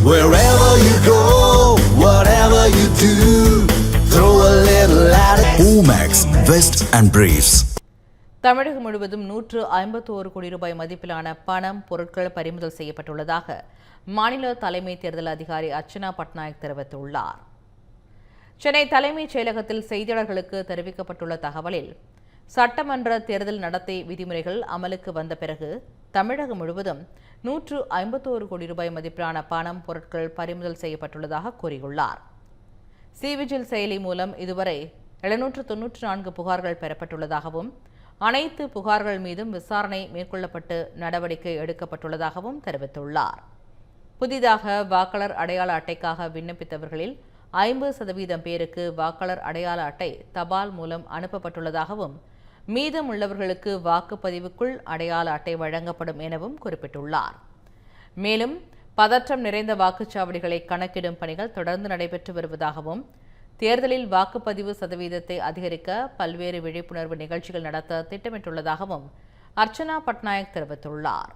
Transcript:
Wherever you go, whatever you do, throw a little at it. Omax, Vest and Briefs. தமிழகம் முழுவதும் 151 கோடி ரூபாய் மதிப்பிலான பணம் பொருட்கள் பறிமுதல் செய்யப்பட்டுள்ளதாக மாநில தலைமை தேர்தல் அதிகாரி அர்ச்சனா பட்நாயக் தெரிவித்துள்ளார். சென்னை தலைமைச் செயலகத்தில் செய்தியாளர்களுக்கு தெரிவிக்கப்பட்டுள்ள தகவலில், சட்டமன்ற தேர்தல் நடத்தை விதிமுறைகள் அமலுக்கு வந்த பிறகு தமிழகம் முழுவதும் 151 கோடி ரூபாய் மதிப்பிலான பணம் பொருட்கள் பறிமுதல் செய்யப்பட்டுள்ளதாக கூறியுள்ளார். சிவிஜில் செயலி மூலம் இதுவரை 794 புகார்கள் பெறப்பட்டுள்ளதாகவும், அனைத்து புகார்கள் மீதும் விசாரணை மேற்கொள்ளப்பட்டு நடவடிக்கை எடுக்கப்பட்டுள்ளதாகவும் தெரிவித்துள்ளார். புதிதாக வாக்காளர் அடையாள அட்டைக்காக விண்ணப்பித்தவர்களில் 50% பேருக்கு வாக்காளர் அடையாள அட்டை தபால் மூலம் அனுப்பப்பட்டுள்ளதாகவும், மீதம் உள்ளவர்களுக்கு வாக்குப்பதிவுக்குள் அடையாள அட்டை வழங்கப்படும் எனவும் குறிப்பிட்டுள்ளார். மேலும் பதற்றம் நிறைந்த வாக்குச்சாவடிகளை கணக்கிடும் பணிகள் தொடர்ந்து நடைபெற்று வருவதாகவும், தேர்தலில் வாக்குப்பதிவு சதவீதத்தை அதிகரிக்க பல்வேறு விழிப்புணர்வு நிகழ்ச்சிகள் நடத்த திட்டமிட்டுள்ளதாகவும் அர்ச்சனா பட்நாயக் தெரிவித்துள்ளார்.